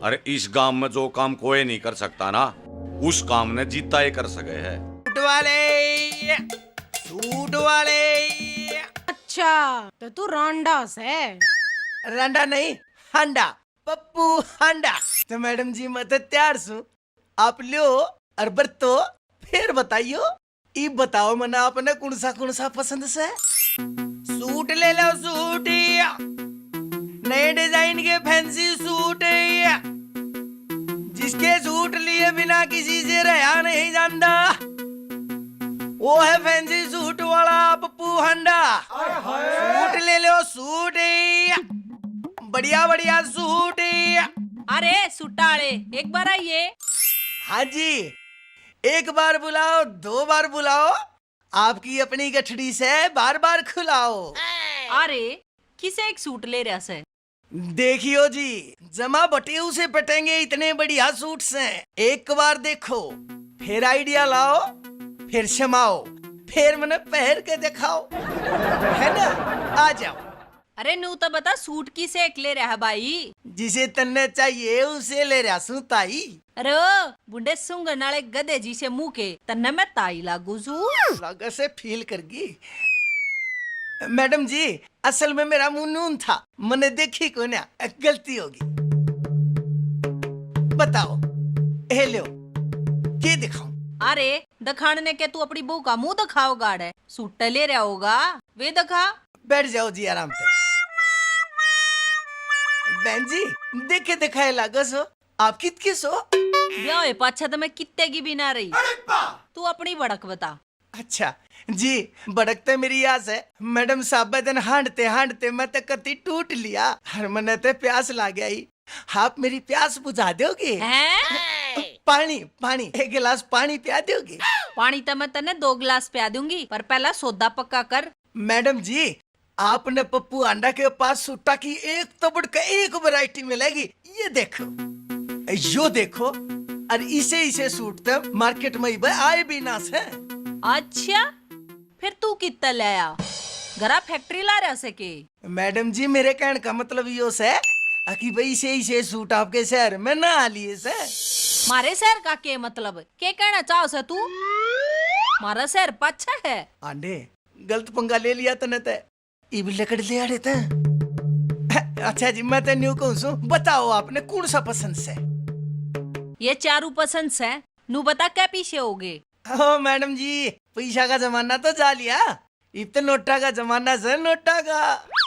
अरे इस गांव में जो काम कोई नहीं कर सकता ना, उस काम ने जीता ही कर सके है। सूट वाले। अच्छा तो तू रांडास है। रंडा नहीं, हांडा, पप्पू हांडा। तो मैडम जी मैं तो तैयार सू, आप लो और बरतो, फिर बताइयो। ई बताओ मना आपने कौन सा पसंद से? सूट ले लो, सूट नए डिजाइन के फैंसी सूट, जिसके सूट लिए बिना किसी से रहा नहीं जानता, वो है फैंसी सूट वाला पप्पू हांडा। सूट ले लो, सूट बढ़िया बढ़िया सूट। अरे सुटाले एक बार आइए। हाँ जी, एक बार बुलाओ, दो बार बुलाओ, आपकी अपनी गठड़ी से बार बार खुलाओ। अरे किसे एक सूट ले रहा से? देखियो जी, जमा बटेऊ से पटेंगे इतने बढ़िया सूट से। एक बार देखो, फिर आइडिया लाओ, फिर शमाओ, फिर मैंने पहन के दिखाओ, है ना? आ जाओ। अरे नू तो बता सूट किसे एक ले रहा है भाई? जिसे तन्ने चाहिए उसे ले रहा सू ताई। अरे बुंडे सुंग नाले गधे जी से मुंह के तन्ने मैं ताई लागू सू। लगा से फील करगी। मैडम जी असल में मेरा मुंह नून था, मैंने देखी को ना, गलती होगी। बताओ हे लो, क्या दिखाऊं? अरे दिखाने के तू अपनी बहू का मुंह दिखाओ गाड़े, सूट ले रहा होगा वे दिखा। बैठ जाओ जी आराम से। बहन जी देखे दिखाए लागस हो, आप कित किस हो? ब्याह पाछा तो मैं कित्ते की भी ना रही, तू अपनी बड़क बता। अच्छा जी, बड़कते मेरी आस है। मैडम साहब दिन हांडते हांडते मैं तो कति टूट लिया, हर मन ते प्यास ला गई। आप मेरी प्यास बुझा दोगे? पानी पानी, एक गिलास पानी पिया दोगे? पानी तो मैं तने 2 गिलास पिया दूंगी, पर पहला सौदा पक्का कर। मैडम जी आपने पप्पू अंडा के पास सूटा की एक तो बढ़कर एक वैरायटी मिलेगी। ये देखो, यो देखो, और इसे सूट तो मार्केट में आए भी ना से। अच्छा फिर तू कितना लाया? घरा फैक्ट्री ला रहा से के? मैडम जी मेरे कहने का मतलब यो से कि भाई इसे सूट आपके शहर में ना आ लिए से। मारे शहर का के मतलब के कहना चाहो से तू? मारा शहर पच्छा है। आंडे गलत पंगा ले लिया तने ते इब लकड़ ले आड़े ते। अच्छा जी मैं तो न्यू कहूं सू, बताओ आपने कौन सा पसंद से? ये चारू पसंद से, नू बता क्या पीछे होगे? ओ मैडम जी पैसा का जमाना तो जा लिया, इब तो नोटा का जमाना से, नोटा का।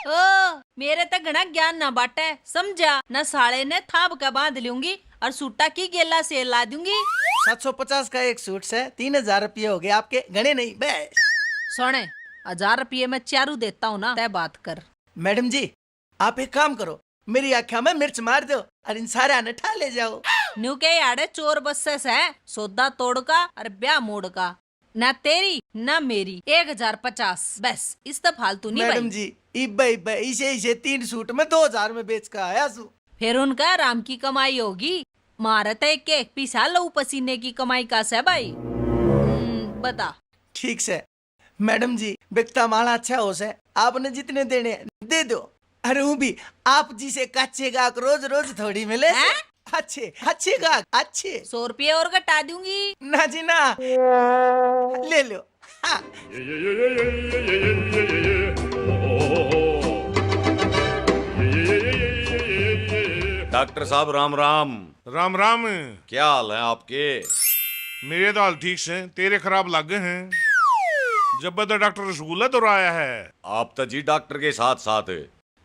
ओ मेरे तक घना ज्ञान ना बाटे, समझा ना? साले ने थाप का बांध लूंगी और सूटा की गेला से ला दूंगी। 750 का एक सूट से 3000 रुपये हो गए आपके, गणे नहीं बस। सोने 1000 रुपये में चारू देता हूँ ना, तय बात कर। मैडम जी आप एक काम करो, मेरी आँखों में मिर्च मार दो और इन सारे आने ठा ले जाओ। न्यू के आड़े चोर बस्से है, सौदा तोड़ का और ब्याह मोड़ का, ना तेरी ना मेरी। 1050 बस, इस तो फालतू नहीं। मैडम जी इब्बा इसे 3 सूट में 2000 में बेच का आया सू। फिर उनका राम की कमाई होगी, मारत है के एक पीसा लहू पसीने की कमाई का से भाई। बता। ठीक से मैडम जी, बिकता माल अच्छा हो से, आपने जितने देने दे दो। अरे हूँ भी आप जी से कच्चे गाहक रोज रोज थोड़ी मिले। अच्छे अच्छे गाहक अच्छे। 100 रुपये और घटा दूंगी। ना जी ना, ले लो। हाँ। डॉक्टर साहब राम राम। राम राम। क्या हाल है आपके? मेरे तो हाल ठीक से, तेरे खराब लागे हैं। जब तो डॉक्टर रसगुल्ला तो आया है। आप तो जी डॉक्टर के साथ साथ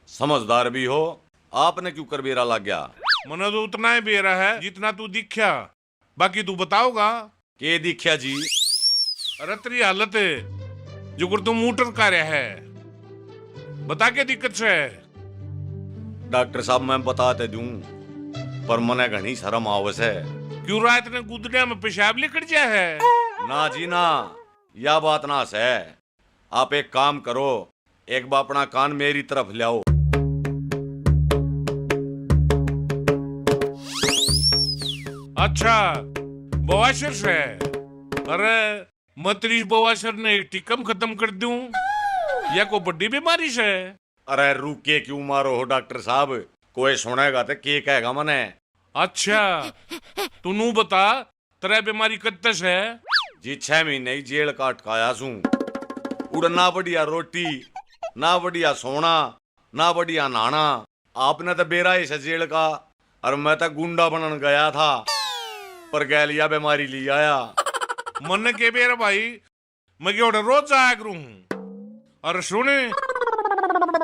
समझदार भी हो, आपने क्यों कर बेरा लग गया? मना तो उतना ही बेरा है जितना तू दिखा, बाकी तू बताओगा। के दिखया जी? अरे तेरी हालत जो कर तू मोटर का रहा है, बता के दिक्कत से। डॉक्टर साहब मैं बताते दूं, पर मने घनी शर्म आवस है। क्यों रात ने गुदड़िया में पेशाब लिकड़ जाया है? ना जी ना, या बात ना है। आप एक काम करो, एक बार अपना कान मेरी तरफ लाओ। अच्छा बवासीर से? अरे मतरीश बवासीर ने टिकम खत्म कर दूं या कोई बड़ी बीमारी से? अरे रुके क्यों मारो हो डॉक्टर साहब, कोई सुनेगा तो के कहेगा मने। अच्छा तू नू बता तेरा बीमारी कत्तस है। जी 6 महीने की जेल काट काया सू। उड़ ना बढ़िया रोटी, ना बढ़िया सोना, ना बढ़िया नहाना। आपने तो बेरा इस जेल का, और मैं तो गुंडा बनन गया था, पर गैलिया बीमारी ली आया। मन के बेर भाई मैं क्यों रोज जाया करूं। और सुन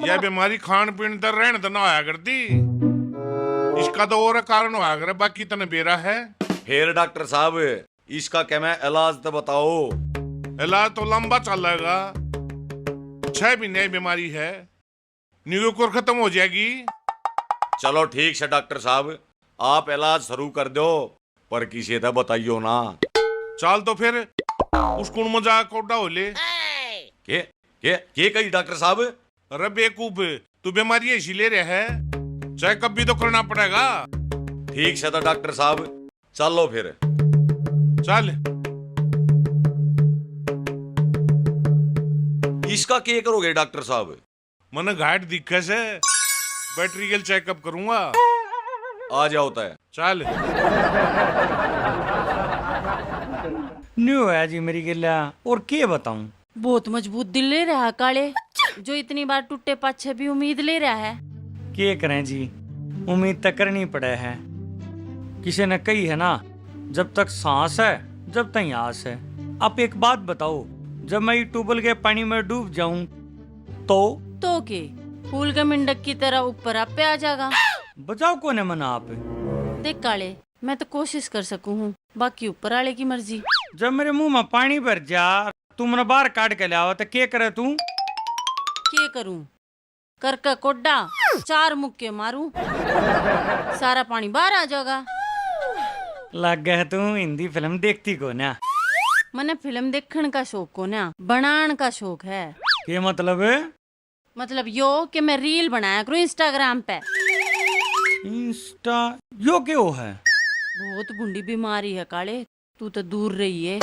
यह बीमारी खान पीन तर रहने तो ना आया करती, इसका तो और कारण हुआ करे, बाकी तने बेरा है। फिर डॉक्टर साहब इसका क्या मैं इलाज तो बताओ। इलाज तो लंबा चलेगा, 6 महीने बीमारी है, न्यूकोर खत्म हो जाएगी। चलो ठीक है डॉक्टर साहब, आप इलाज शुरू कर दो, पर किसी तो बताइयो ना। चल तो फिर उस कुण मजाक कोडा हो ले। के कही डॉक्टर साहब? अरे बेकूफ, तू बीमारी ऐसी ले रहा है, चाहे कभी तो करना पड़ेगा। ठीक है तो डॉक्टर साहब चलो फिर। चल इसका क्या करोगे डॉक्टर साहब? मन घाट दिखे से बैटरी के चेकअप करूंगा। आ जाओ तय। चल न्यू है जी मेरी गिल्ला, और क्या बताऊं। बहुत मजबूत दिल ले रहा है काले, जो इतनी बार टूटे पाछे भी उम्मीद ले रहा है। क्या करें जी, उम्मीद तक करनी पड़े है। किसी ने कही है ना, जब तक सांस है जब तक आस है। आप एक बात बताओ, जब मैं ट्यूबवेल के पानी में डूब जाऊं तो के फूल के मिंडक की तरह ऊपर आप पे आ जाएगा। बचाओ कौन है मना आप? देख काले, मैं तो कोशिश कर सकूं हूँ, बाकी ऊपर वाले की मर्जी। जब मेरे मुंह में पानी भर जा, तू मैंने बाहर काट के लावा तो क्या करे तू? क्या करूं? करका कोड्डा 4 मुक्के मारूं, सारा पानी बाहर आ जाएगा। लग गया तू हिंदी फिल्म देखती को ना? मने फिल्म देखने का शौक को ना, बनाने का शौक है। क्या मतलब? मतलब यो कि मैं रील बनाया करूं इंस्टाग्राम पे। इंस्टा यो क्यों है? बहुत बुंडी बीमारी है काले, तू तो दूर रही है।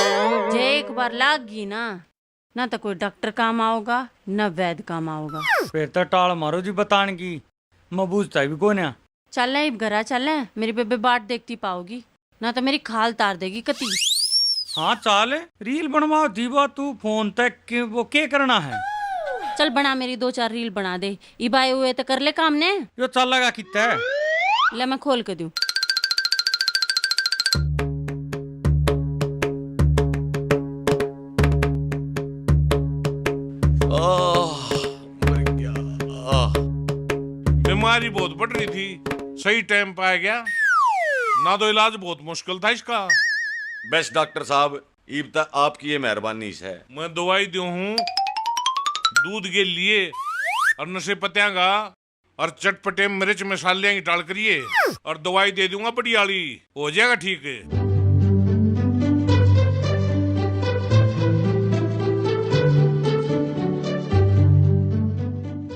जे एक बार लाग गई ना तो कोई डॉक्टर काम आओगा ना वैद्य काम आओगा। फिर तो टाल मारो जी बतान की, मैं बूझता भी कौन है। चल अब घरा चल, मेरी बेबे बाट देखती पाओगी ना तो मेरी खाल तार देगी कती। हाँ चाल रील बनवाओ दीवा, तू फोन तक वो क्या करना है? चल बना, मेरी 2-4 रील बना दे, इबाए हुए तो कर ले काम ने। यो चल लगा कितना है? ले मैं खोल के दूं। मर गया। बीमारी बहुत बढ़ रही थी, सही टाइम पे आ गया ना, तो इलाज बहुत मुश्किल था इसका। बेस्ट डॉक्टर साहब, इब तक आपकी ये मेहरबानी है। मैं दवाई दी हूँ दूध के लिए, और नशे पत्तियां का और चटपटे मिर्च मसाले की डाल करिए, और दवाई दे दूंगा बढ़िया वाली, हो जाएगा ठीक है।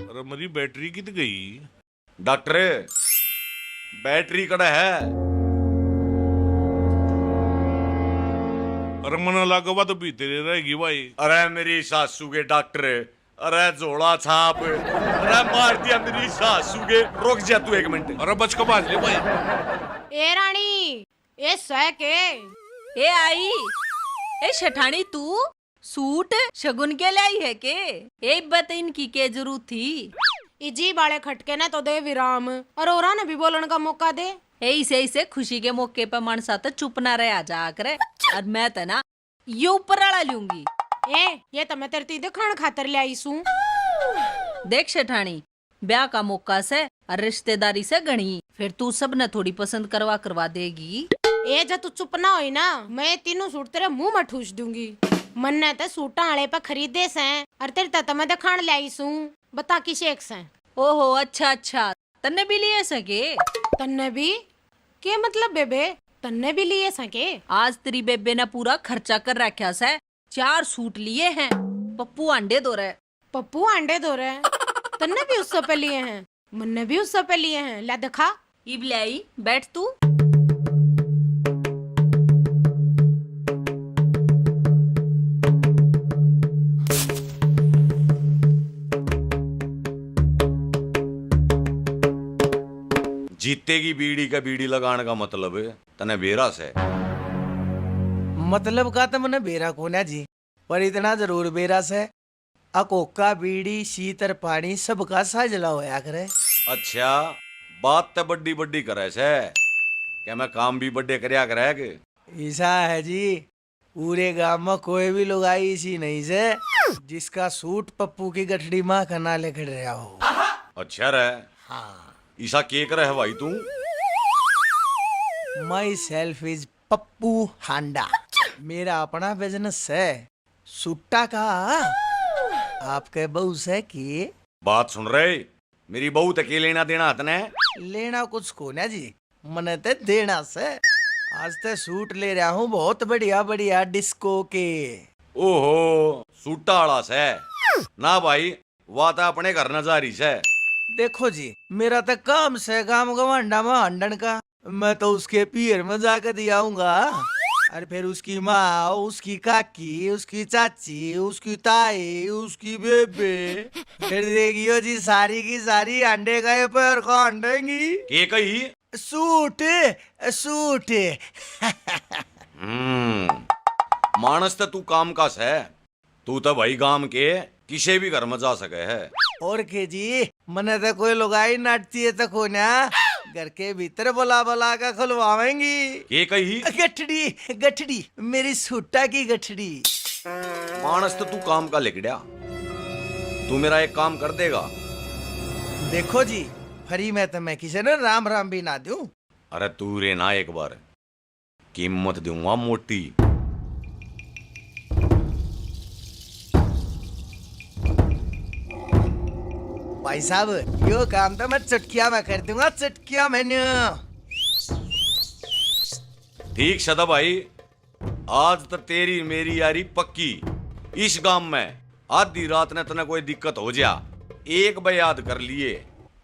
अरे मेरी बैटरी कित गई? डॉक्टर बैटरी कड़ा है? अरे मन लगा तो बीते रहेगी भाई। अरे मेरी सासू के डॉक्टर, अरे जोड़ा छाप, अरे मार दिया मेरी सासू के। रुक जा तू 1 मिनट। अरे बच का बाज ले भाई। ए रानी, ए सह के ए आई, ए शठानी तू सूट शगुन के लाई है के? ए बत इनकी के जरूरत थी? इजी बाले खटके ना तो दे विराम, और औरा ने भी बोलने का मौका दे। ऐसे खुशी के मौके पर मानसा तो चुप ना रहा जा करे, और मैं तो ना ये ऊपर वाला लूंगी। ये तो मैं तेरे ती दिखाने खातर ले आई सूं। देख शठानी, ब्याह का मौका से और रिश्तेदारी से गणी, फिर तू सब न थोड़ी पसंद करवा देगी। जब तू चुप ना होई ना, मैं तीनों सूट तेरे मुंह में ठूस दूंगी। मन ने तो सूटा आले पे खरीदे से, और तेरे तो मैं दिखाने ले आई सूं। बता की शेख से। ओहो अच्छा, तन्ने भी लिए सके? तन्ने भी? के मतलब बेबे, तन्ने भी लिए सके? आज तेरी बेबे ने पूरा खर्चा कर रखा से, 4 सूट लिए हैं। पप्पू अंडे दो रहे। पप्पू अंडे दो रहे? तन्ने भी उससे पे लिए हैं, मन्ने भी उससे पे लिए हैं। ला दिखा। इब ले आई, बैठ तू। जीते की बीड़ी का बीड़ी लगाने का मतलब तने बेरा से। मतलब का तो मने बेरा कोना जी, पर इतना जरूर बेरा से अकोका बीड़ी शीतर पानी सबका साजला होया करे। अच्छा, बात तो बड्डी बड्डी करे से, क्या मैं काम भी बड्डे करया करे के? ऐसा है जी, पूरे गांव में कोई भी लुगाई इसी नहीं से जिसका सूट पप्पू की गठड़ी माँ का नाले खड़ रहा हो। अच्छा रे, हाँ, ईसा के करे है भाई तू? माई सेल्फ इज पप्पू हांडा। मेरा अपना बिजनेस है सुट्टा का। आपके बहू से कि बात सुन रहे, मेरी बहू तक के लेना देना हतने? लेना कुछ को ना जी, मने ते देना से। आज ते सूट ले रहा हूँ बहुत बढ़िया बढ़िया डिस्को के। ओहो, सूटा वाला से ना भाई, वाह तो अपने घर नजारी से। देखो जी, मेरा तो काम से काम गवांडा में हंडन का, मैं तो उसके पियर में जाकर दियाऊंगा। और फिर उसकी माँ, उसकी काकी, उसकी चाची, उसकी ताई, उसकी बेबे, फिर देखियो जी सारी की सारी अंडे गए पर अंडेंगी। के कही? Suit suit. मानस तो तू काम का से, तू तो भाई गांव के किसी भी घर में जा सके है। और के जी, मने तो कोई लुगाई नाटती है तो को ना घर के भीतर बुला बुला का खुलवावेंगी। के कही? गठड़ी गठड़ी, मेरी सूटा की गठड़ी। मानस तो तू काम का लिखड़ा, तू मेरा एक काम कर देगा? देखो जी, फ्री में तो मैं किसी ने राम राम भी ना दूं। अरे तू रे ना, एक बार कीमत दूंगा मोटी। भाई साहब, यो काम तो मैं चुटकिया में कर दूंगा, चुटकिया मैंने। ठीक सदा भाई, आज तो तेरी मेरी यारी पक्की। इस गांव में आधी रात ने तने कोई दिक्कत हो जा, एक बार याद कर लिए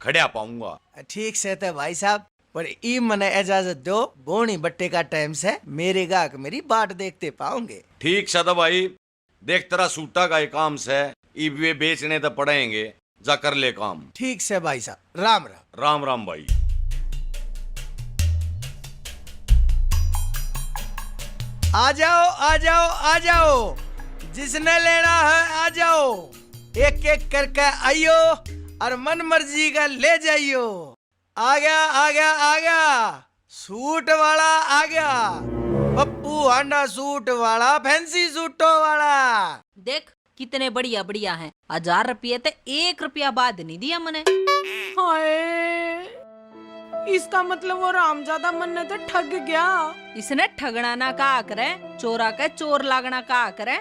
खड़ा पाऊंगा। ठीक से तो भाई साहब, पर ई मने इजाजत दो, बोनी बट्टे का टाइम से मेरे गाहक मेरी बाट देखते पाओगे। ठीक सदा भाई, देख तेरा सूटा का एक काम से ई वे बेचने तो पड़ेंगे, जा कर ले काम। ठीक से भाई साहब, राम राम। राम राम भाई। आ जाओ आ जाओ आ जाओ, जिसने लेना है आ जाओ, एक एक करके आइयो और मन मर्जी का ले जाइयो। आ गया आ गया आ गया, सूट वाला आ गया, पप्पू हांडा सूट वाला, फैंसी सूटों वाला। देख कितने बढ़िया बढ़िया हैं। 1000 रुपये तो 1 रुपया बाद नहीं दिया मैंने। हाय, इसका मतलब वो रामजादा मन ने तो ठग गया। इसने ठगना ना कहा करे, चोरा के चोर लागना कहा करे।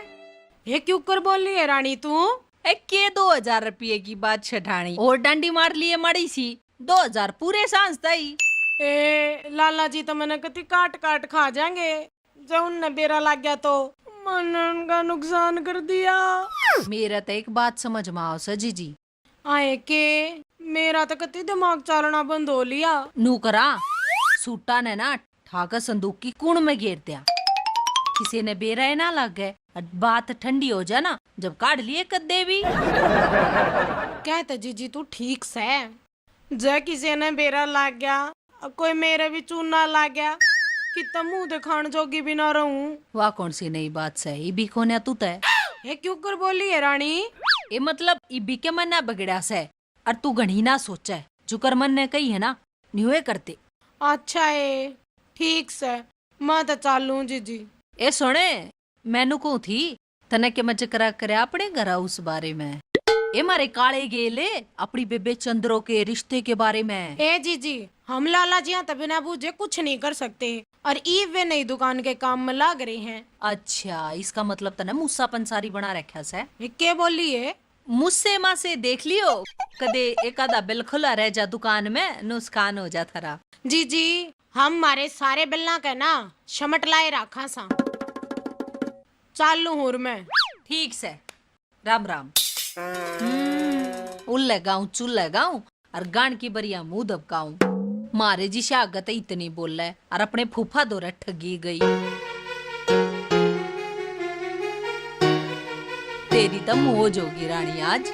ये क्यों कर बोल रही है रानी तू? के 2000 रुपये की बात छठानी और डंडी मार लिए मड़ी सी। 2000 पूरे सांस तई। ए लाला जी तो मैंने कति काट काट खा जाएंगे, जब उनने बेरा लग गया तो मन उनका नुकसान कर दिया। मेरा तो एक बात समझ में आओ सजी जी, आए के मेरा तो कति दिमाग चलना बंद हो लिया। नू करा सूटा ने ना ठाकर संदूक की कूण में घेर दिया, किसी ने बेरा ना लग गए। बात ठंडी हो जाए ना, जब काट लिए कद्दे भी। कहते जीजी तू ठीक से, जय किसी ने बेरा लग गया, अब कोई मेरे भी चूना लग गया कि तब मुंह दिखाण जोगी भी ना रहूं। वाह कौन सी नई बात सही भी खोने तू तय। ये क्यों कर बोली है रानी? ये मतलब इबी के मन ना बगड़ा से, और तू घणी ना सोचे, जुकर मन ने कही है ना न्यूए करते। अच्छा है, ठीक से, मैं तो चालू जीजी। ए सुने, मैनू को थी तने के मजे करा करे अपने घर उस बारे में। ए मारे काले गेले अपनी बेबे चंद्रो के रिश्ते के बारे में। ए जीजी, हम लाला जी तब बिना बूझे कुछ नहीं कर सकते, और ई वे नई दुकान के काम में लग रहे हैं। अच्छा, इसका मतलब तने मूसा पंसारी बना रखा से। क्या बोली है? मुझसे माँ से देख लियो, कदे एक आधा बिल खुला रह जा दुकान में, नुकसान हो जा थारा। जीजी, हम मारे सारे बिल्ला के ना शमट लाए रखा सा। चालू हूर मैं। ठीक से, राम राम। उल्ले गाऊं चुल्ले गाऊं और गान की बरिया मुंह दबकाऊं। मारे जी शागत इतनी बोल है और अपने फूफा दोरे ठगी गई। तेरी तो मौज होगी रानी आज।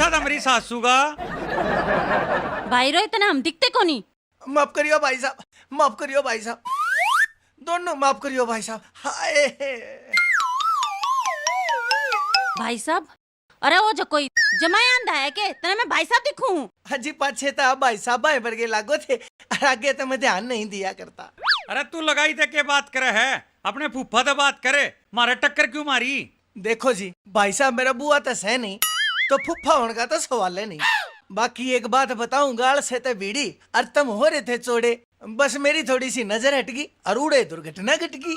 पूछा था मेरी सासू का। भाई रो इतना हम दिखते को नहीं। माफ करियो भाई साहब, माफ करियो भाई साहब, दोनों माफ करियो भाई साहब। हाय भाई साहब, अरे वो जो कोई जमाया आंधा है के तना मैं भाई साहब दिखूं। हाजी पाछे था भाई साहब भाई वर्गे लागो थे, और आगे तो मैं ध्यान नहीं दिया करता। अरे तू लगाई थे के बात करे है, अपने फूफा तो बात करे, मारे टक्कर क्यों मारी? देखो जी भाई साहब, मेरा बुआ तो सह नहीं, तो फुफ्फा होने का तो सवाल है नहीं। बाकी एक बात बताऊं, गाल से तो बीड़ी और तुम हो रहे थे चोड़े, बस मेरी थोड़ी सी नजर हट गई और उड़े दुर्घटना घट गई।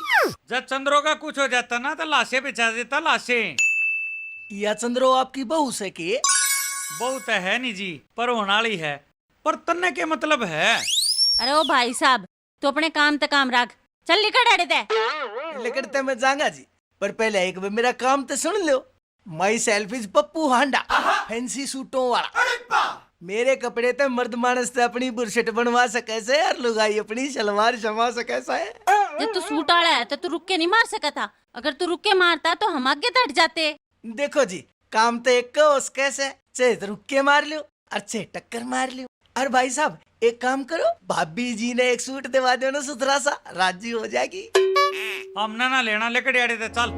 जब चंद्रो का कुछ हो जाता ना तो लाशें बिछा देता, लाशें। या चंद्रो आपकी बहू से के? बहुत है नहीं जी, पर होने वाली है, पर तन्ने के मतलब है। अरे ओ भाई साहब, तू अपने काम ते काम रख, चल निकल अड़े ते। लिकड़ते मैं जाऊंगा जी, पर पहले एक बार मेरा काम तो सुन लो। Myself is Pappu Handa, fancy सूटों वाला। मेरे कपड़े तो मर्द मानस से अपनी बुरशट बनवा सके से, और लुगाई अपनी सलवार जमा सके से। जब तू सूट आड़ा है तो तू रुक के नहीं मार सका था, अगर तू रुक के मारता तो हम आगे तट जाते। देखो जी, काम तो एक को उसके से, चाहे तो रुक के मार लियो और चाहे टक्कर मार लियो। और भाई साहब एक काम करो, भाभी जी ने एक सूट दिवा दो ना सुथरा सा, राजी हो जाएगी। हमने ना लेना, लेकर आड़े थे चल।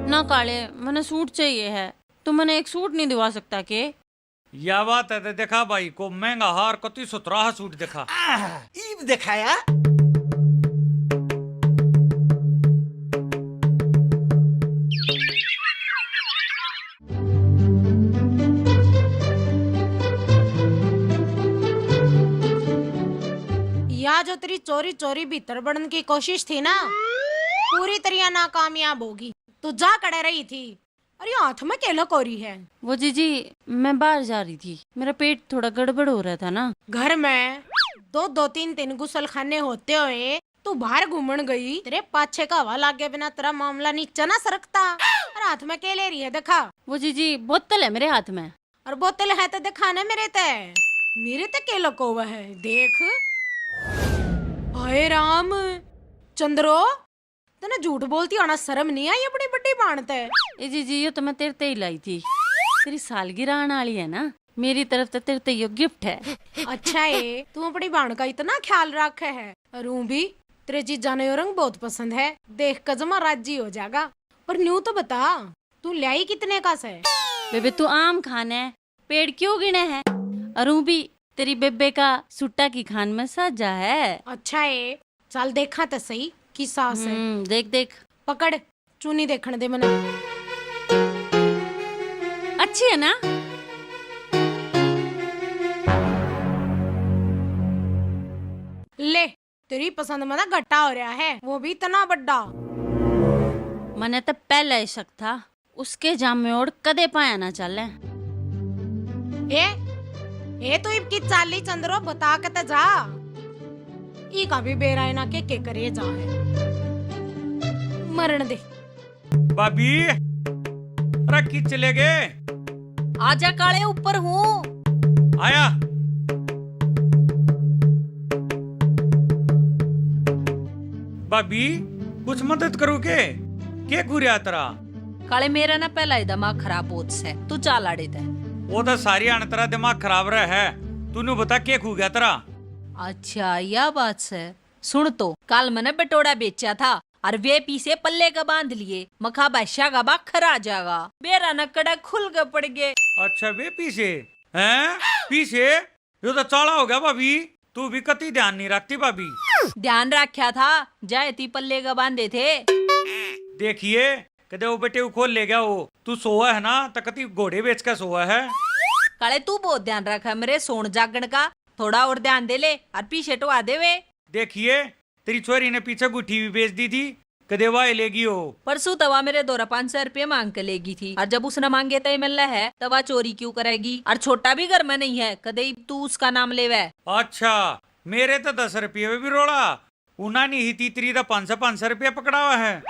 ना काले, मैंने सूट चाहिए है, तू मैंने एक सूट नहीं दिवा सकता के? या बात है तो देखा भाई को महंगा हार कति सुथरा सूट देखा। ईब दिखाया। या जो तेरी चोरी चोरी भीतर बढ़ने की कोशिश थी ना, पूरी तरह नाकामयाब होगी। तू जा कड़े रही थी, अरे हाथ में केला कोरी है। वो जीजी, मैं बाहर जा रही थी, मेरा पेट थोड़ा गड़बड़ हो रहा था ना। घर में दो तीन गुसल खाने होते हुए तू बाहर घूमन गई, तेरे पाछे का हवा लागे बिना तेरा मामला नीचे ना सरकता। और हाथ में के ले रही है देखा? वो जीजी, बोतल है मेरे हाथ में। और बोतल है तो दिखाना मेरे ते के लको हुआ है देख। हाय राम चंद्रो, तने झूठ बोलती आना शर्म नहीं आई? अपनी बड़ी बाणते। ए जीजी, ये तो मैं तेरे ते ही लाई थी, तेरी सालगिरह आने वाली है ना, मेरी तरफ तो तेरे ते यो गिफ्ट है। अच्छा है, तू अपनी बाण का इतना ख्याल रखे है। रू भी तेरे जीजा ने रंग बहुत पसंद है, देख कर जमा राजी हो जाएगा। पर न्यू तो बता, तू लाई कितने का से? बेबे तू आम खाना है, पेड़ क्यों गिने है? अरू भी तेरी बेबे का सुट्टा की खान में सजा है। अच्छा है, चल देखा तो सही की सास है। देख देख, पकड़, चुनी देखने दे मने। अच्छी है ना? ले, तेरी पसंद में ना घट्टा हो रहा है, वो भी इतना बड़ा। मने तो पहले ही शक था, उसके जामे ओढ़ कदे पाया ना चले। ए तो इब की चाली चंद्रो बता के ते जा। ई का भी बेरा ना के करे जा है, मरण दे। भाभी रखी चले गए। आजा काले, ऊपर हूँ। आया। भाभी कुछ मदद करो के घूरिया तरा? काले मेरा ना पहला ही दिमाग खराब होत से, तू चाल आड़े थे। वो तो सारी आने तेरा दिमाग खराब रहा है, तूने बता के खू गया तेरा? अच्छा यह बात से, सुन तो कल मैंने बटोड़ा बेचा था और वे पीछे पल्ले का बांध लिए, मखा बादशाह का बा खरा जागा, मेरा नकड़ा खुल के पड़ गए। अच्छा वे पीछे हैं? पीछे यो तो चाला हो गया भाभी, तू भी कति ध्यान नहीं रखती भाभी। ध्यान रखा था, जायती पल्ले का बांधे थे। देखिए कदे वो बेटे खोल ले गया वो, तू सोआ है ना तो कति घोड़े बेच कर सोआ है। काले तू बहुत ध्यान रखा मेरे सोन जागण का, थोड़ा और ध्यान दे ले और पीछे टवा दे वे। देखिए तेरी छोरी ने पीछे गुठी भी बेच दी थी, कदे वाह लेगी हो। परसों तवा मेरे 200-500 रुपये मांग के लेगी थी, और जब उसने मांगे तय मिल रहा है तवा चोरी क्यों करेगी? और छोटा भी घर में नहीं है, कदे तू उसका नाम लेवे। अच्छा मेरे तो 10 रुपये में भी रोड़ा, उना नहीं ही तीतरी तो 500 रुपया पकड़ा हुआ है।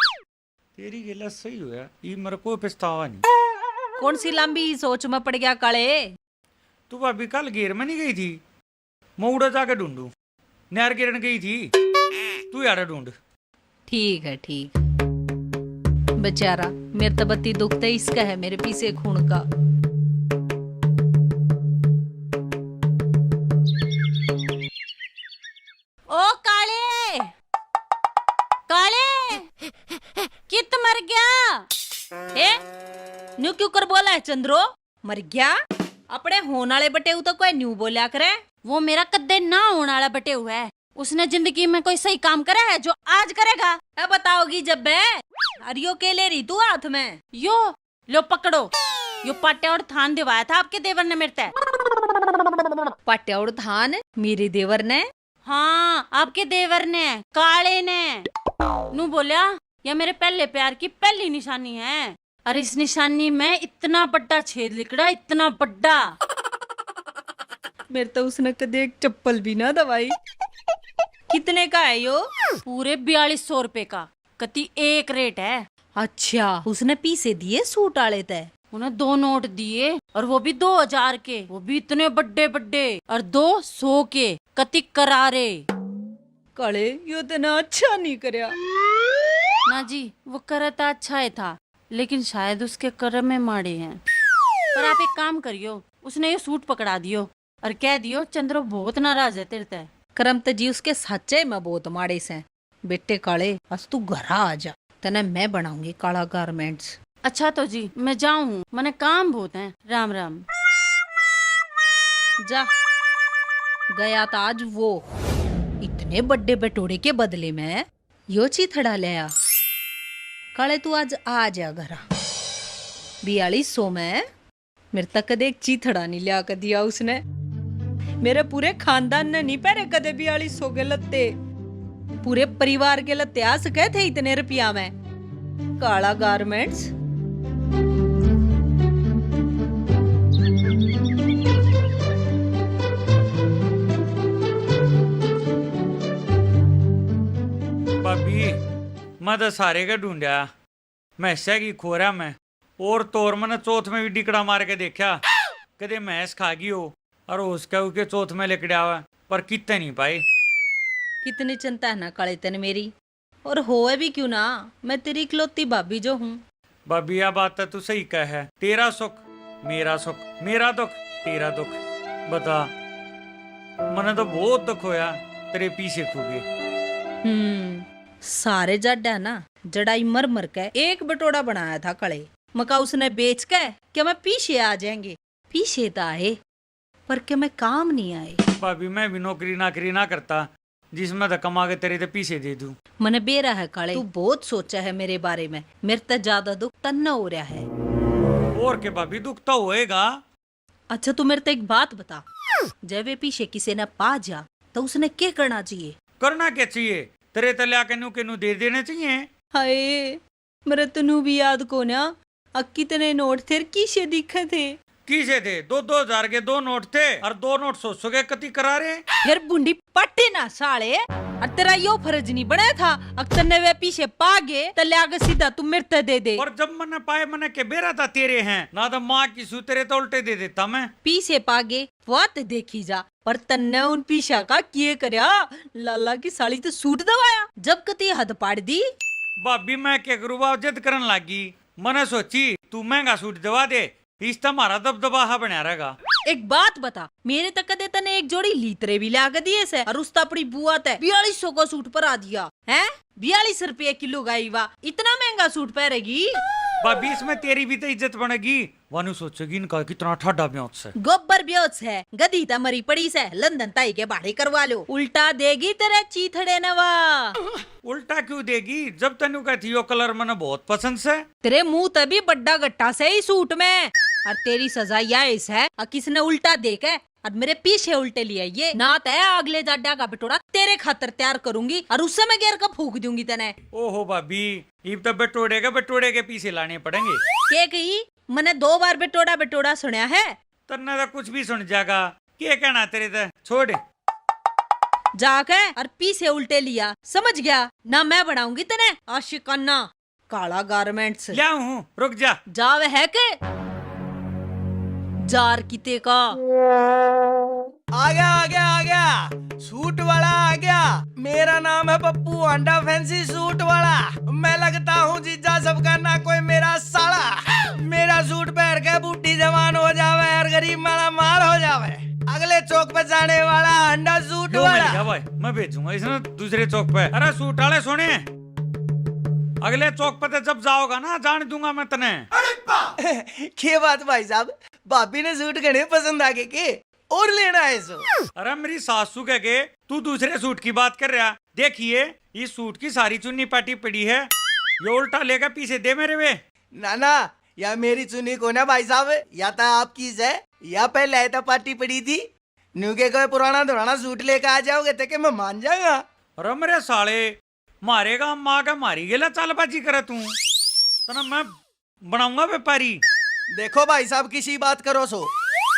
तेरी गिला सही हुआ, ये मेरे को पछतावा नहीं। कौन सी लंबी सोच में पड़ गया काले? तू भाभी कल घेर में नहीं गई थी? मैं उड़ा जाके ढूंढू, नहर गिरन गई थी, तू यार ढूंढ। ठीक है ठीक। बेचारा मेरे तो बत्ती दुखते इसका है मेरे पीछे खून का। कित मर गया? ए न्यू क्यों कर बोला है चंद्रो? मर गया? अपने होने वाले बटे तो कोई न्यू बोलिया करे। वो मेरा कद्दे ना होने वाला बटे हुआ है। उसने जिंदगी में कोई सही काम करा है जो आज करेगा? अब बताओगी जब बे। अरियो के ले रही तू हाथ में? यो लो पकड़ो, यो पाट्या और थान दिवाया था आपके देवर ने मेरे ते। पाट्या और थान मेरे देवर ने? हाँ आपके देवर ने, काले ने। नू बोलिया यह मेरे पहले प्यार की पहली निशानी है। और इस निशानी में इतना बड़ा छेद लिखड़ा, इतना बड़ा। मेरे तो उसने कदे एक चप्पल भी ना दवाई। कितने का है यो? पूरे 4200 रुपए का, कति एक रेट है। अच्छा उसने पीसे दिए सूट आले तय? उन्हें 2 नोट दिए और वो भी 2000 के, वो भी इतने बड्डे बड्डे, और 200 के, कति करारे। काले यो तो ना अच्छा नहीं करया। ना जी वो करता अच्छा ही था, लेकिन शायद उसके कर्म में माड़े हैं। पर आप एक काम करियो, उसने ये सूट पकड़ा दियो और कह दियो चंद्रो बहुत नाराज है तेरे ते। करम तो जी उसके सच्चे में बहुत माड़े से। बेटे काले आज तू घर आ जा, तने मैं बनाऊंगी काला गारमेंट्स। अच्छा तो जी मैं जाऊं, मने काम बहुत है। राम राम। जा गया था आज वो इतने बड़े बटोरे के बदले में यो चीथड़ा लिया। काले तू आज आ जा घर। 4200 में मेरे तक कदे एक चीथड़ा नहीं लिया कर दिया उसने। मेरे पूरे खानदान ने नहीं पहरे कदे 4200 के लत्ते। पूरे परिवार के लत्ते आ सके थे इतने रुपया में। काला गारमेंट्स। भाभी मैं तो सारे का ढूंढा, मैसा की खोरा में और तोर मैंने चौथ में भी डिकड़ा मार के देखा कदे मैस खा गई हो और उसके चौथ में लिकड़ा हुआ, पर कितने नहीं पाए। कितनी चिंता है ना काले तन मेरी, और होए भी क्यों ना, मैं तेरी इकलौती भाभी जो हूँ। भाभी यह बात तो तू सही कह है। तेरा सुख मेरा सुख, मेरा दुख तेरा दुख। बता मने तो बहुत दुख होया तेरे पीछे खूगे। सारे जड्डा ना जड़ाई मर मर के एक बटोड़ा बनाया था कड़े मका उसने बेच के क्या मैं पीछे आ जाएंगे। पीछे तो आए पर क्या मैं काम नहीं आए। भाभी मैं भी नौकरी नाकरी ना करता जिसमें तो कमा के तेरे ते पीछे दे दूं। मने बेरा है काले, तू बहुत सोचा है मेरे बारे में। मेरे तो ज्यादा दुख तन्ना हो रहा है। और के भाभी दुख तो होएगा। अच्छा तू मेरे तो एक बात बता, जब वे पीछे किसी ने पा जा तो उसने क्या करना चाहिए? करना क्या चाहिए? तेरे तले आके नू के नू दे देने चाहिए। हाय मेरे तनु भी याद को ना, कितने नोट थे किसे दिखे थे? किसे थे? 2-2 हजार के 2 नोट थे और 2 नोट 100 के कति करारे। फिर बुंडी पट्टे ना साले, और तेरा यो फर्ज नहीं बना था अक्तर ने वे पीछे पागे तले आगे सीधा तुम मेरे ते दे दे। और जब मैंने पाए मैंने के बेरा था तेरे हैं ना, तो माँ की सू तेरे तो उल्टे दे देता मैं। पीछे पागे बात देखी जा, पर तन्ने उन पीछा का किए करया। लाला की साली तो सूट दवाया जब कती हद पाड़ दी। भाभी मैं क्या करूँ, जिद करन लागी। मैंने सोची तू महंगा सूट दवा दे, इस हमारा दबदबा बना रहेगा। एक बात बता, मेरे तक दे तने एक जोड़ी लीतरे भी ला के दिए से, और उसता अपनी बुआ ते 4200 का सूट पर आ दिया है। 42 रुपये किलो गाई वा, इतना महंगा सूट पहनेगी? भाभी इसमें तेरी भी तो इज्जत बनेगी। वानू सोचेगी इनका कितना ठाडा ब्योच से। गोबर ब्योच है, गधी ता मरी पड़ी से, लंदन ताई के बाड़े करवा लो। उल्टा देगी तेरे चीथड़े नवा। उल्टा क्यों देगी जब तेनू कहती हो कलर मैंने बहुत पसंद से। तेरे मुंह तभी बड्डा गट्टा से ही सूट में, और तेरी सजा यह इस है किसने उल्टा देके और मेरे पीछे उल्टे लिए ये ना तय अगले जाड्डा का बटोरा तेरे खातर तैयार करूंगी और उससे मैं घेर का फूक दूंगी तने। ओहो भाभी इब तो बटोड़े के पीछे लाने पड़ेंगे। के कही मैंने 2 बार बटोड़ा बटोड़ा सुना है। तन्ना तो कुछ भी सुन जाएगा, क्या कहना तेरे तो छोड़। जाके और पीछे उल्टे लिया, समझ गया ना? मैं बनाऊंगी तने आशिकाना काला गारमेंट्स। क्या हूँ रुक जा। जावे है के जार किते का आ गया सूट वाला आ गया। मेरा नाम है पप्पू अंडा फैंसी सूट वाला। मैं लगता हूँ जीजा सबका ना कोई मेरा साला। मेरा सूट पहन के बूढ़ी जवान हो जावे और गरीब माला माल हो जावे। अगले चौक पे जाने वाला अंडा सूट वाला भाई मैं भेजूंगा इसने दूसरे चौक पे। अरे सूट वाले सुने अगले चौक पे जब जाओगा ना जान दूंगा मैं तने। के बात भाई साहब, भाभी ने सूट घने पसंद आ गए के और लेना है सो। अरे मेरी सासू कह के तू दूसरे सूट की बात कर रहा। देखिए इस सूट की सारी चुन्नी पाटी पड़ी है, ये उल्टा लेकर पीछे दे मेरे वे। ना या मेरी चुनी को ना भाई साहब, या तो आपकी है या पहले आया था पार्टी पड़ी थी। न्यू के कोई पुराना धुराना सूट लेकर आ जाओगे तो के मैं मान जाऊंगा। अरे मेरे साले मारेगा माँ का मारी गेला चालबाजी करे तू, तना मैं बनाऊंगा व्यापारी। देखो भाई साहब किसी बात करो सो,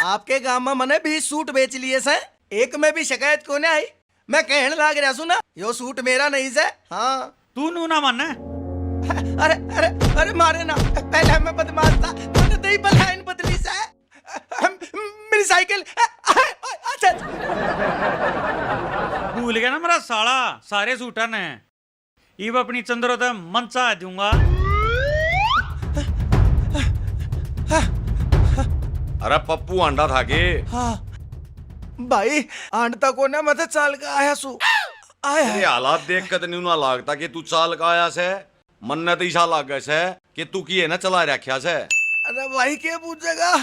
आपके गांव में मैंने 20 सूट बेच लिए से, एक में भी शिकायत को नहीं आई। मैं कहने लाग रहा सुना यो सूट मेरा नहीं से। हाँ तू नू ना माने। अरे अरे अरे मारे ना, पहले मैं बदमाश था, मैंने दही बलाइन बदली से। मेरी साइकिल अच्छा भूल गया ना मेरा साला सारे सूटा ने। इब अपनी चंद्रो तो मनचा दूंगा। अरे पप्पू अंडा था के? हाँ भाई आंटा को ना मत चाल का आया सू आया। तेरे हालात देख कर नहीं ना लागता कि तू चाल का आया से। मन ने तो ईसा लाग गया से कि तू की है ना चला रखा से। अरे भाई के पूछेगा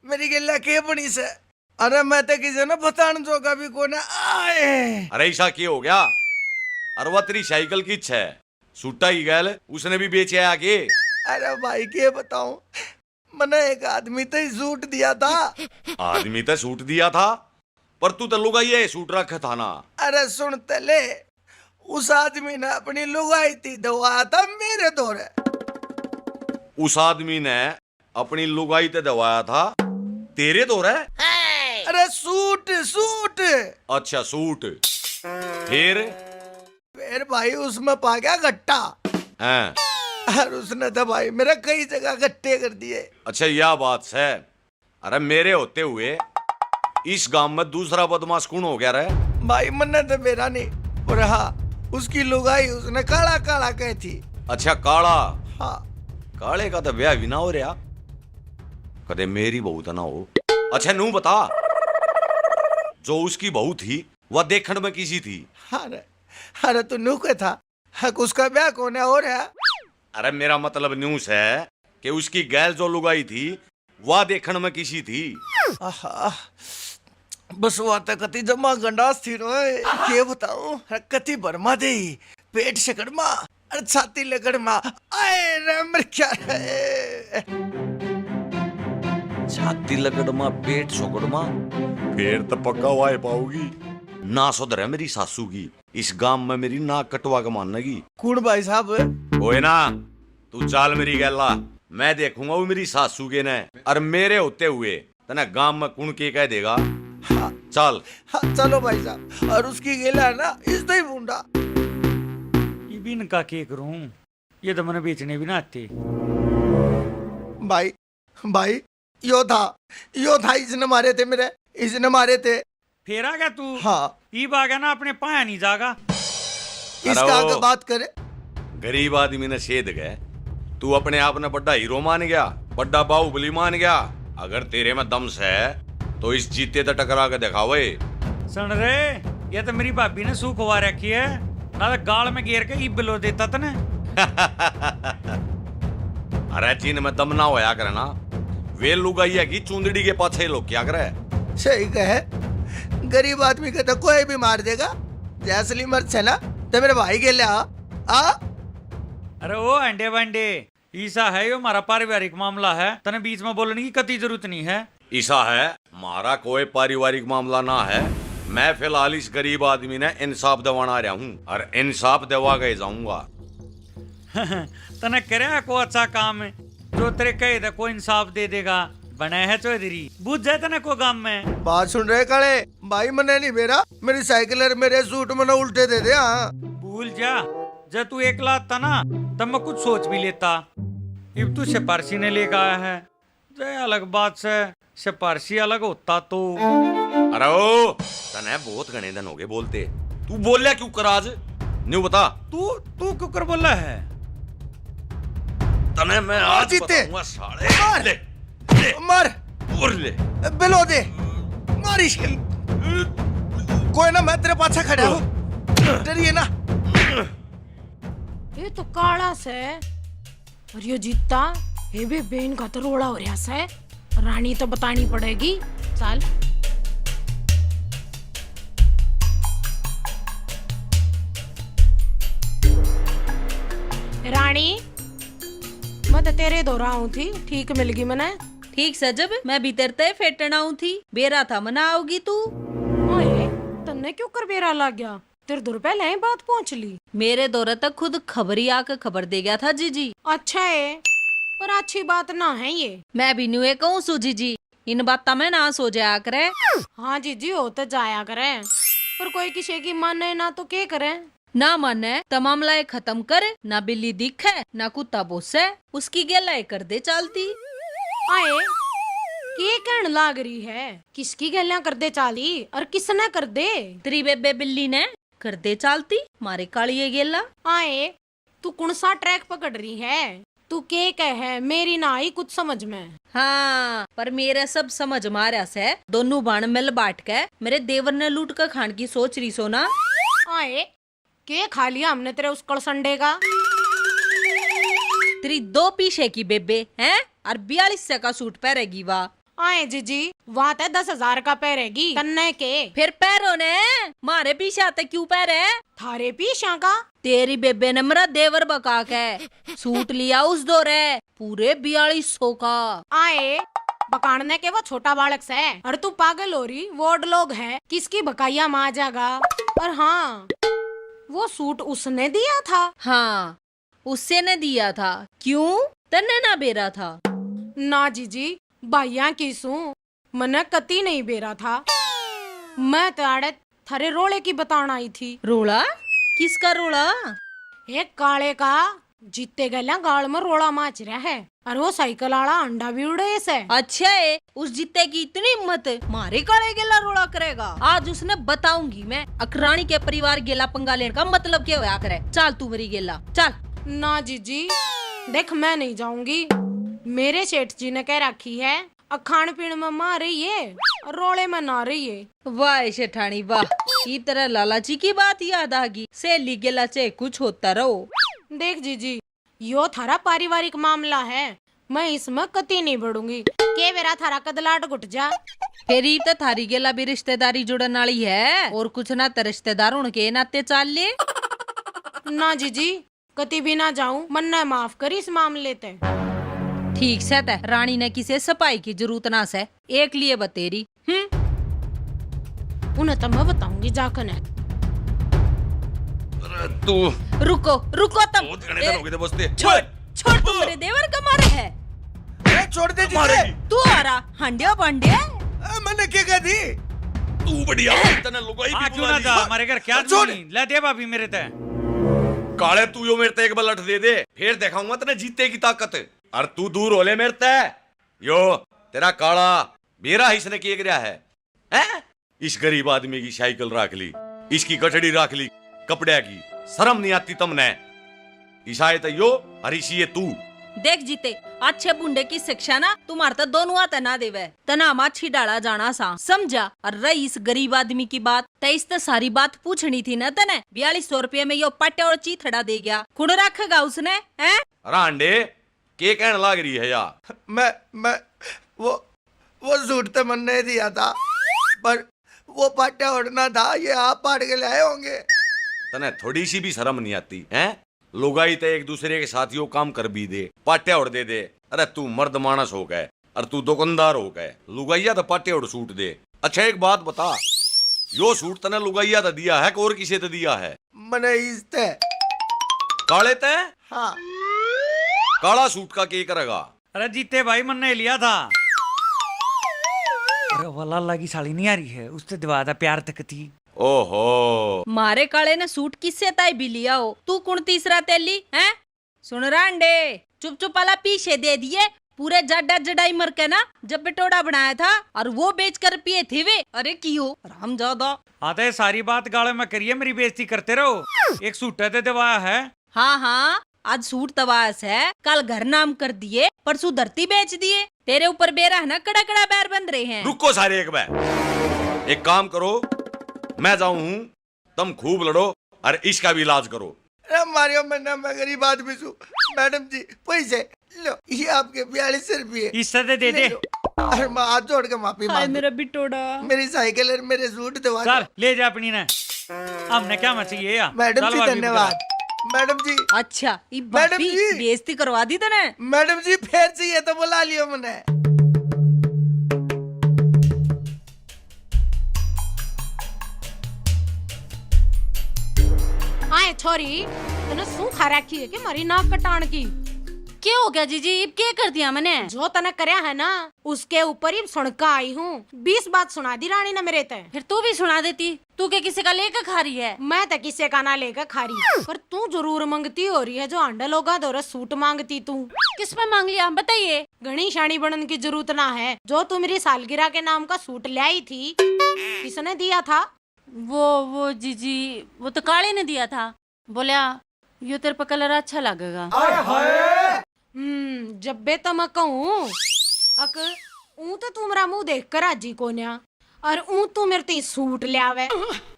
मेरी गिल्ला के बनी से। अरे मैं तो किसी ने बताने जोगा भी को ना आए। अरे ईसा की हो गया? अरे वह तेरी साइकिल की है, सूटा ही गैल उसने भी बेचे आके। अरे भाई के बताऊं, मैंने एक आदमी तो सूट दिया था। आदमी तो सूट दिया था पर तू तो लुगाई है सूट रखा था ना। अरे सुन तले, उस आदमी ने अपनी लुगाई थी दवाया था मेरे दौरे। उस आदमी ने अपनी लुगाई ते दवाया था तेरे दौरे? अरे सूट सूट। अच्छा सूट। फिर भाई उसमें पा गया गट्टा। हैं? और उसने तो भाई मेरा कई जगह गट्टे कर दिए। अच्छा यह बात है। अरे मेरे होते हुए इस गांव में दूसरा बदमाश कौन हो गया रे? भाई मन्ने तो मेरा नहीं, और हाँ उसकी लुगाई उसने काला काला कही थी। अच्छा काला? हाँ काले का तो ब्याह भी ना हो रहा, कदे मेरी बहू तो ना हो। अच्छा नू बता, जो उसकी बहू थी वह देखने में किसी थी? अरे तू नू के था, हक उसका ब्याह कौन है हो रहा? अरे मेरा मतलब न्यूज है कि उसकी गैल जो लुगाई थी वह देखने में किसी थी। आहा, बस वो आता कति जमा गंडास थी रोए के बताऊं। कति बर्मा दे पेट शकड़मा और छाती लगड़मा आए रे मर क्या रे। छाती लगड़मा पेट सोकड़मा, फिर तो पक्का वाय पाऊगी ना। सुधर है मेरी सासू की, इस गांव में मेरी नाक कटवा के माननेगी। कौन भाई साहब? ओए ना तू चाल मेरी गैला, मैं देखूंगा वो मेरी सासू के ने। और मेरे होते हुए तना गांव में कौन के कह देगा। हाँ, चल हाँ, चलो भाई साहब। और उसकी गेला है ना इस दही बूंदा। ये भी इनका के करूं, ये तो मैंने बेचने भी ना आते। भाई भाई यो था इसने मारे थे मेरे, इसने मारे थे। फिर आ गया तू? हाँ ईब आ गया ना, अपने पाया नहीं जागा। इसका आगे बात करे। गरीब आदमी ने छेद गए, तू अपने आप ने बड़ा हीरो मान गया, बड़ा बाहुबली मान गया। अगर तेरे में दम से है तो इस जीते तो टकरा के दिखावे। सुन रे, ये तो मेरी भाभी ने सूख हुआ रखी है, ना तो गाल में घेर के ईब बिलो देता तने। अरे चीन में दम ना होया करे ना, वे लुगाई है कि चुंदड़ी के पाछे लोग क्या करे। सही कहे, गरीब आदमी का तो कोई भी मार देगा। जैसली मर्द है ना तो मेरे भाई के लिए आ। अरे ओ अंडे बंडे, ईसा है यो हमारा पारिवारिक मामला है, तने बीच में बोलने की कती जरूरत नहीं है। ऐसा है हमारा कोई पारिवारिक मामला ना है। मैं फिलहाल इस गरीब आदमी ने इंसाफ दिवाना रहा हूँ और इंसाफ दिवा के जाऊंगा। तने करे को अच्छा काम है, जो तेरे कहे थे को इंसाफ दे देगा। बने है चौधरी, बुझ जाए तने को काम में। बात सुन रहे काले भाई, मने नहीं मेरा, मेरी साइकिल और मेरे सूट मने उल्टे दे दे। हाँ भूल जा, जब तू एक लात था ना तब मैं कुछ सोच भी लेता। अब तू सिपारसी ने लेकर आया है, जय अलग बात से सिपारसी अलग होता तो। अरे ओ तने बहुत घने दिन हो गए बोलते, तू बोलिया क्यों कर आज? न्यू बता, तू क्यों कर बोला है? तने मैं आज जीते। बताऊंगा साले। ले मार और ले बिलो दे मारिश के। कोई ना मैं तेरे पाछे खड़ा हूँ, डरिए ना। ये तो काला से और ये जीता ये भी बेन का तो रोड़ा हो रहा से रानी तो बतानी पड़ेगी। चल रानी मैं तो तेरे दोहराऊं थी, ठीक मिल गई मने। ठीक सजब मैं भीतर ते फेटना हूं थी, बेरा था मना आओगी तू। ओए तन्ने क्यों कर बेरा लग गया? तेरे दो रुपए ले बात पहुंच ली। मेरे दौरे तक खुद खबरी आकर खबर दे गया था जीजी। अच्छा है पर अच्छी बात ना है ये। मैं भी न्यूए कहूँ सू जीजी, इन बात में ना सो जाया करे। हाँ जीजी हो तो जाया करे, पर कोई किसी की माने ना तो क्या करे। ना माने तो मामला खत्म कर, ना बिल्ली दिखे ना कुत्ता बोसे, उसकी गेला कर दे चलती। आए के कहन लाग रही है? किसकी गल्ला कर दे चाली और किसने कर दे? तेरी बेबे बिल्ली ने कर दे चलती, मारे काली ये गेला। आए तू कौन सा ट्रैक पकड़ रही है? तू के कहे मेरी ना आई कुछ समझ में। हाँ पर मेरे सब समझ मारा से दोनों बाण मिल बांट के मेरे देवर ने लूट कर खान की सोच रही सोना। आए के खा लिया हमने तेरे उस कड़संडे का? तेरी 2 पीछे की बेबे हैं और 4200 का सूट पहनेगी वाह। आए जीजी वहाँ ते 10,000 का पहरेगी कन्ने के। फिर पैरों ने मारे पीछे आते क्यों पैरे? थारे पीछा का? तेरी बेबे ने मेरा देवर बका के सूट लिया उस दौरे पूरे 4200 का। आए बकाने के वो छोटा बालक से और तू पागल हो रही, वो लोग है किसकी बकाइया माँ जागा। और हाँ वो सूट उसने दिया था। हाँ उससे ने दिया था, क्यों तन्ने ना बेरा था? ना जीजी भाइया की सू मने कती नहीं बेरा था। मैं ताड़े थारे रोले की बतान आई थी। रोला? किसका रोला? एक काले का जीते गला गाल में रोड़ा माच रहा है और वो साइकिल वाला अंडा भी उड़े से। अच्छा है उस जीते की इतनी हिम्मत मारे काले गेला रोड़ा करेगा। आज उसने बताऊंगी मैं अकरानी के परिवार गेला पंगा लेने का मतलब क्या होया करे। चल तू मेरी गेला चल। ना जीजी देख मैं नहीं जाऊंगी, मेरे सेठ जी ने कह रखी है खान पीने में मार रही है और रोले में ना रही है। वाह शेठानी वाह, ई तरह लालाची की बात याद आ गई। सहेली गेला चाहे कुछ होता रहो। देख जीजी यो थारा पारिवारिक मामला है, मैं इसमें कती नहीं बढ़ूंगी। के बेरा थारा कदलाट घुट जा। फिर ही तो थारी गेला भी रिश्तेदारी जुड़न वाली है और कुछ ना तो रिश्तेदार उनके नाते चाल ले। ना जीजी कती भी ना जाऊं, मन ने माफ करी इस मामले ते। ठीक से तय रानी ने किसे सफाई की जरूरत ना से एक लिए बतेरी। उन्हें तो मैं बताऊंगी जाकर। तू रुको रुको तब बहुत घने दिन हो गए थे बसते। छोड़ छोड़ तू मेरे देवर का मारे है। ए, छोड़ दे जीजे। मारेगी। तू आ रहा हंडिया बंडिया। मैंने क्या कह दी? तू बढ़िया तने लुगाई हाँ भी क्यों बुला ना ली। जा हमारे घर क्या छोड़। नहीं ले दे भाभी मेरे ते। काले तू यो मेरे ते एक बलट दे दे, फिर दिखाऊंगा तने जीते की ताकत। और तू दूर होले मेरे ते। यो तेरा काला बेरा इसने किए गया है हैं? इस गरीब आदमी की साइकिल राख ली, इसकी कटड़ी राख ली कपड़े की, शर्म नहीं आती तुमने? ईसाए तो यो और इसी ये तू। देख जीते अच्छे बुंडे की शिक्षा ना तुम्हारे तो दोनों आते ना देवे तना माछी डाला जाना सा समझा। और रही इस गरीब आदमी की बात तेईस तो सारी बात पूछनी थी न तने। 4200 रुपये में यो पट्टे और चीथड़ा दे गया, कुड़ रखेगा उसने हैं? रांडे के कहने लाग रही है या? मैं वो सूट तो मन ने दिया था, पर वो पाटा उड़ना था, ये आप पाट के लाए होंगे। तने थोड़ी सी भी शर्म नहीं आती हैं? लुगाई तो एक दूसरे के साथ यो काम कर भी दे, पाट्या उड़ दे। अरे तू मर्द मानस हो गए और तू दुकानदार हो गए, लुगाइया तो पाट्या उड़ सूट दे। अच्छा एक बात बता, यो सूट तने लुगाइया तो दिया है और किसे तो दिया है? मने इसते काले ते? हाँ काला सूट का के करेगा? अरे जीते भाई मन ने लिया था। अरे वाला अल्लाह की साली नहीं आ रही है, उससे दिवा था प्यार तक थी। ओहो मारे काले ने सूट किससे ताई भी लिया हो, तू कौन तीसरा तेली हैं? सुन रांडे चुप चुप वाला पीछे दे दिए पूरे जड्डा जडाई मर के ना जब बिटोड़ा बनाया था और वो बेच कर पिए थे वे। अरे क्यों राम ज्यादा आते सारी बात गाले में करिए, मेरी बेइज्जती करते रहो। एक सूट है दवाया है। हाँ हाँ आज सूट तवास है, कल घर नाम कर दिए, परसों धरती बेच दिए। तेरे ऊपर बेरा है ना कड़ा कड़ा बैर बन रहे हैं। रुको सारे एक बार, एक काम करो, मैं जाऊं हूं, तुम खूब लड़ो और इसका भी इलाज करो। अरे मारियो मन्ना, मैं गरीब आदमी छू। मैडम जी पैसे लो, ये आपके 42 रुपये। इससे दे दे ले लो। अरे मैं हाथ जोड़ के माफी हाय मांगू। मेरा बिटोड़ा। मेरी साइकिल और मेरे सूट दवा चल दो। ले जा अपनी ने, हमने क्या मत चाहिए या मैडम जी चल भाभी धन्यवाद। मैडम जी, अच्छा ई मैडम भाभी जी। बेइज्जती करवा दी तने। मैडम जी फिर चाहिए तो बुला लियो मैंने। आए छोरी, तने शू खा रखी है कि मारी नाक कटाण की? क्या हो गया जीजी, अब क्या कर दिया मैंने? जो तने करया है ना, उसके ऊपर ही सुनका आई हूँ। 20 बात सुना दी रानी ने मेरे ते। फिर तू भी सुना देती। तू क्या किसी का लेकर खा रही है? मैं तो किसी का ना लेकर खा रही, पर तू जरूर मांगती हो रही है। जो अंडा लोगा दो सूट मांगती तू। किस में मांग लिया बताइए। घनी शानी बनने की जरूरत ना है। जो तू मेरी सालगिरह के नाम का सूट ले आई थी, किसने दिया था? वो जीजी, वो तो काले ने दिया था। बोला यो तेरे पे कलर अच्छा लगेगा। जब बे तो मैं कहूँ अक ऊ तो तू मेरा मुंह देख कर राजी कोन्या, और ऊ तू मेरे ते सूट ले आवे।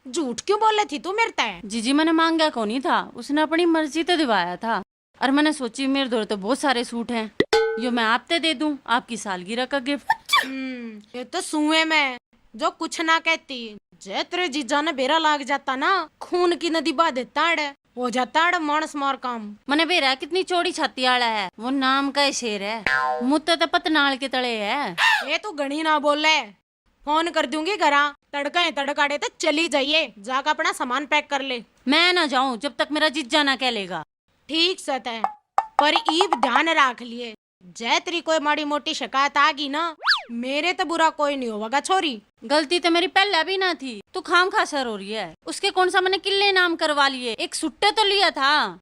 झूठ क्यों बोले थी तू मेरे ते? जीजी मैंने मांगा को नहीं था, उसने अपनी मर्जी तो दिवाया था। और मैंने सोची मेरे दौर तो बहुत सारे सूट हैं, यो मैं आपते दे दूं, आपकी सालगिरह का गिफ्ट। ये तो सुए में जो कुछ ना कहती। जे तेरे जीजा ने बेरा लाग जाता ना, खून की नदी बहा देता है, हो जाता है मानस मार काम। मैंने बेरा कितनी चौड़ी छाती वाला है, वो नाम का ही शेर है। मुत्ते तो पतनाल के तले है। ये तू घनी ना बोले, फोन कर दूंगी घरा। तड़का तड़काड़े तो चली जाइए, जाकर अपना सामान पैक कर ले। मैं ना जाऊं जब तक मेरा जीजा ना कह लेगा। ठीक सत है, पर ईब ध्यान रख लिए, जय तेरी कोई माड़ी मोटी शिकायत आ गई ना, मेरे तो बुरा कोई नहीं होगा छोरी। गलती तो मेरी पहले भी ना थी, तू खाम खा सर हो रही है। उसके कौन सा मैंने किले नाम करवा लिए, एक सुट्टे तो लिया था।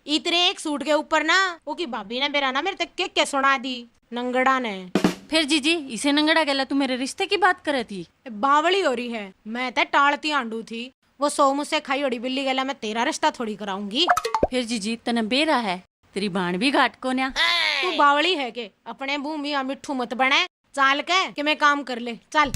इतने एक सूट के ऊपर ना वो की भाभी ने मेरा ना मेरे तक के सुना दी नंगड़ा ने। फिर जीजी इसे नंगड़ा गला, तू मेरे रिश्ते की बात करे थी। बावली हो रही है, मैं तो टालती आंडू थी। वो सो मुझसे खाई ओड़ी बिल्ली गला, मैं तेरा रिश्ता थोड़ी कराऊंगी। फिर जीजी तने बेरा है, तेरी बाण भी घाट को न्या। तू बावली है के अपने मुंह मियां मिठू मत बने। चाल के कि मैं काम कर ले, चल।